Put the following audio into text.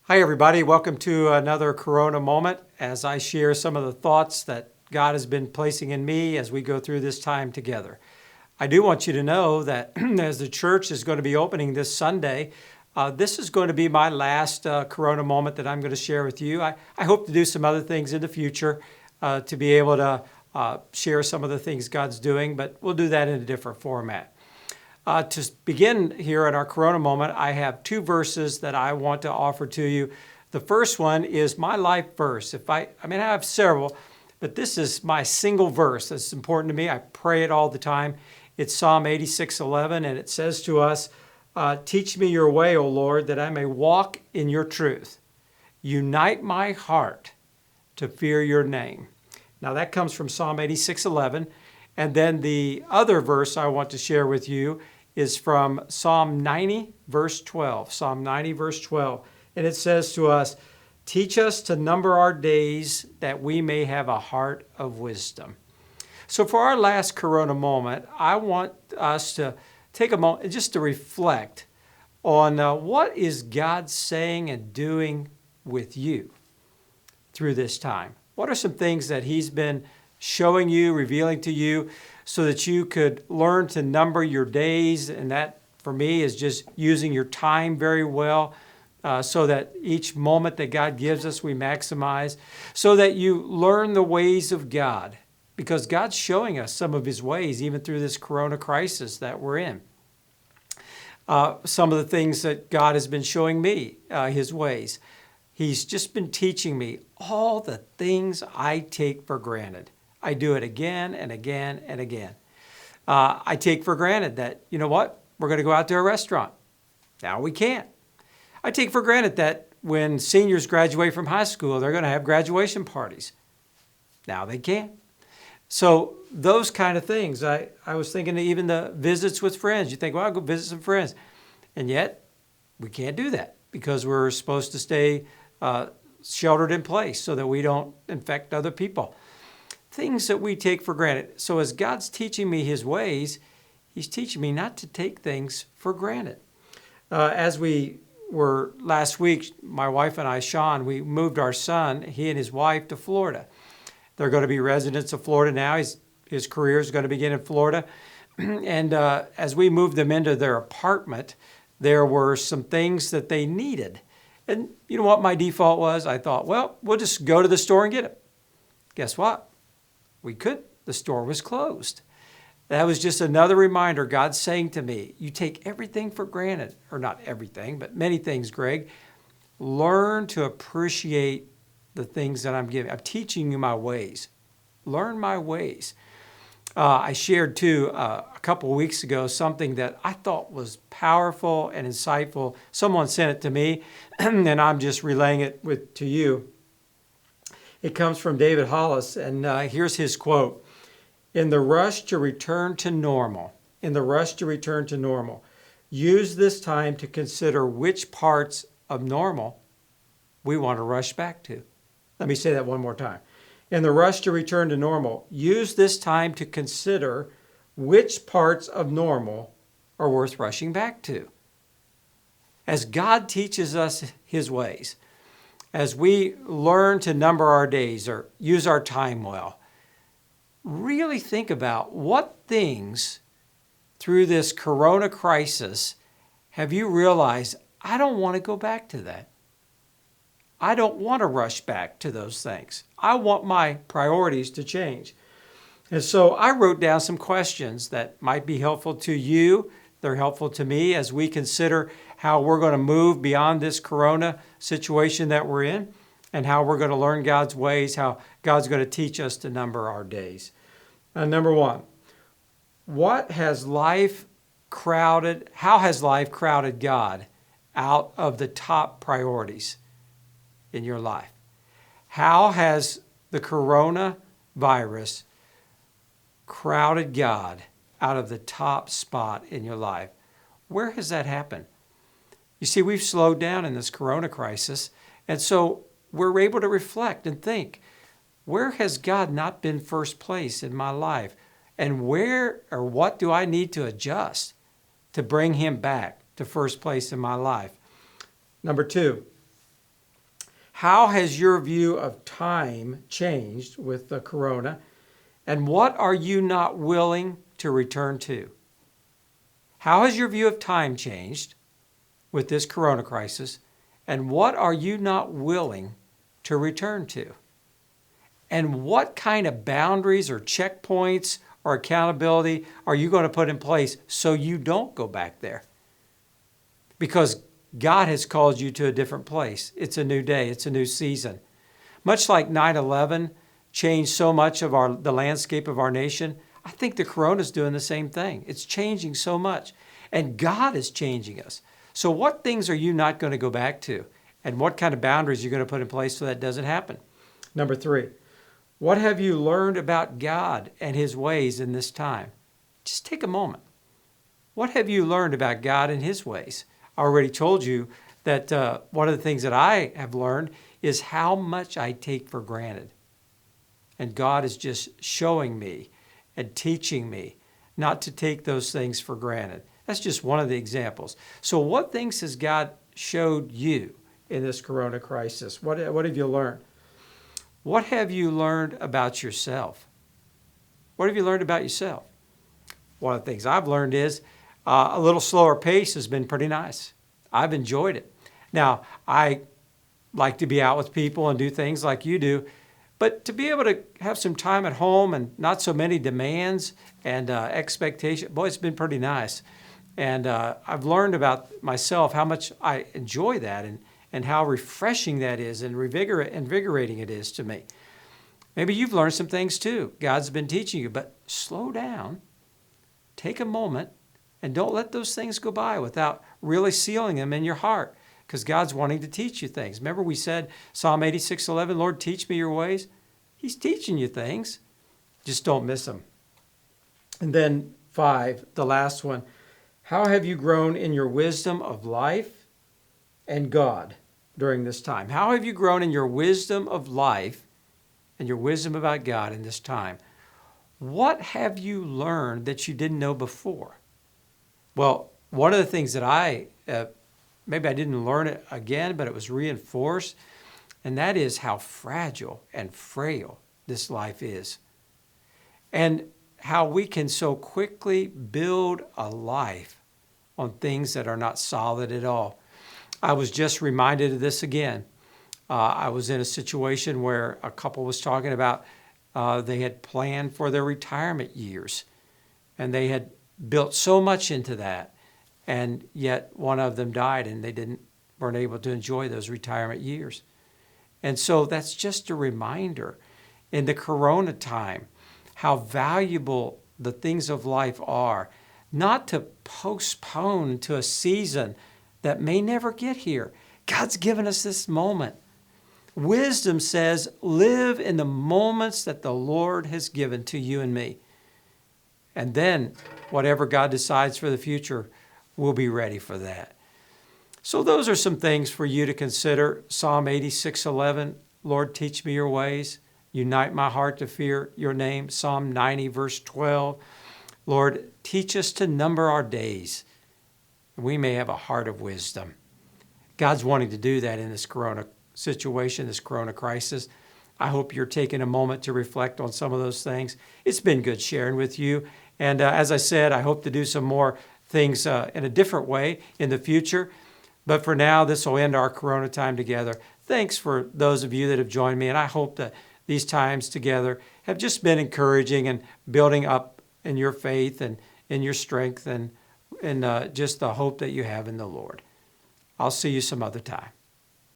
Hi, everybody. Welcome to another Corona moment as I share some of the thoughts that God has been placing in me as we go through this time together. I do want you to know that as the church is going to be opening this Sunday, this is going to be my last Corona moment that I'm going to share with you. I hope to do some other things in the future to be able to share some of the things God's doing, but we'll do that in a different format. To begin here at our Corona moment, I have two verses that I want to offer to you. The first one is my life verse. I have several, but this is my single verse that's important to me. I pray it all the time. It's Psalm 86:11, and it says to us, "Teach me your way, O Lord, that I may walk in your truth. Unite my heart to fear your name." Now that comes from Psalm 86:11. And then the other verse I want to share with you is from Psalm 90, verse 12. Psalm 90, verse 12. And it says to us, "Teach us to number our days that we may have a heart of wisdom." So for our last Corona moment, I want us to take a moment just to reflect on what is God saying and doing with you through this time. What are some things that He's been showing you, revealing to you, so that you could learn to number your days? And that, for me, is just using your time very well, so that each moment that God gives us, we maximize, so that you learn the ways of God, because God's showing us some of His ways, even through this Corona crisis that we're in. Some of the things that God has been showing me, His ways. He's just been teaching me all the things I take for granted. I do it again and again and again. I take for granted that, you know what, we're going to go out to a restaurant. Now we can't. I take for granted that when seniors graduate from high school, they're going to have graduation parties. Now they can't. So those kind of things. I was thinking even the visits with friends. You think, well, I'll go visit some friends. And yet we can't do that because we're supposed to stay sheltered in place so that we don't infect other people. Things that we take for granted. So as God's teaching me His ways, He's teaching me not to take things for granted. As we were last week, my wife and I, Sean, we moved our son, he and his wife, to Florida. They're going to be residents of Florida now. His career is going to begin in Florida. And as we moved them into their apartment, there were some things that they needed. And you know what my default was? I thought, well, we'll just go to the store and get it. Guess what? We couldn't. The store was closed. That was just another reminder. God's saying to me, you take everything for granted. Or not everything, but many things, Greg. Learn to appreciate the things that I'm giving. I'm teaching you my ways. Learn my ways. I shared, too, a couple of weeks ago, something that I thought was powerful and insightful. Someone sent it to me, and I'm just relaying it to you. It comes from David Hollis, and here's his quote. "In the rush to return to normal, use this time to consider which parts of normal we want to rush back to." Let me say that one more time. In the rush to return to normal, use this time to consider which parts of normal are worth rushing back to. As God teaches us His ways, as we learn to number our days or use our time well, really think about what things through this Corona crisis have you realized, I don't want to go back to that. I don't want to rush back to those things. I want my priorities to change. And so I wrote down some questions that might be helpful to you. They're helpful to me as we consider how we're going to move beyond this Corona situation that we're in and how we're going to learn God's ways, how God's going to teach us to number our days. Number one, how has life crowded God out of the top priorities in your life? How has the coronavirus crowded God out of the top spot in your life? Where has that happened? You see, we've slowed down in this Corona crisis, and so we're able to reflect and think, where has God not been first place in my life? And where or what do I need to adjust to bring Him back to first place in my life? Number two, How has your view of time changed with the corona? And what are you not willing to return to? How has your view of time changed with this corona crisis? And what are you not willing to return to? And what kind of boundaries or checkpoints or accountability are you going to put in place so you don't go back there? Because God has called you to a different place. It's a new day. It's a new season. Much like 9/11 changed so much of the landscape of our nation, I think the corona is doing the same thing. It's changing so much. And God is changing us. So what things are you not going to go back to? And what kind of boundaries are you going to put in place so that doesn't happen? Number 3, what have you learned about God and His ways in this time? Just take a moment. What have you learned about God and His ways? I already told you that one of the things that I have learned is how much I take for granted. And God is just showing me and teaching me not to take those things for granted. That's just one of the examples. So what things has God showed you in this corona crisis? What have you learned? What have you learned about yourself? What have you learned about yourself? One of the things I've learned is a little slower pace has been pretty nice. I've enjoyed it. Now, I like to be out with people and do things like you do, but to be able to have some time at home and not so many demands and expectations, boy, it's been pretty nice. And I've learned about myself how much I enjoy that and how refreshing that is and invigorating it is to me. Maybe you've learned some things too. God's been teaching you, but slow down, take a moment, and don't let those things go by without really sealing them in your heart, because God's wanting to teach you things. Remember we said, Psalm 86:11, Lord, teach me your ways. He's teaching you things. Just don't miss them. And then 5, the last one, how have you grown in your wisdom of life and God during this time? How have you grown in your wisdom of life and your wisdom about God in this time? What have you learned that you didn't know before? Well, one of the things that maybe I didn't learn it again, but it was reinforced, and that is how fragile and frail this life is. And how we can so quickly build a life on things that are not solid at all. I was just reminded of this again. I was in a situation where a couple was talking about they had planned for their retirement years, and they had built so much into that, and yet one of them died, and they weren't able to enjoy those retirement years. And so that's just a reminder in the corona time how valuable the things of life are, not to postpone to a season that may never get here. God's given us this moment. Wisdom says, live in the moments that the Lord has given to you and me. And then whatever God decides for the future, we'll be ready for that. So those are some things for you to consider. Psalm 86:11, Lord, teach me your ways. Unite my heart to fear your name. Psalm 90, verse 12, Lord, teach us to number our days. We may have a heart of wisdom. God's wanting to do that in this corona situation, this corona crisis. I hope you're taking a moment to reflect on some of those things. It's been good sharing with you. And as I said, I hope to do some more things in a different way in the future. But for now, this will end our corona time together. Thanks for those of you that have joined me. And I hope that these times together have just been encouraging and building up in your faith and in your strength and just the hope that you have in the Lord. I'll see you some other time.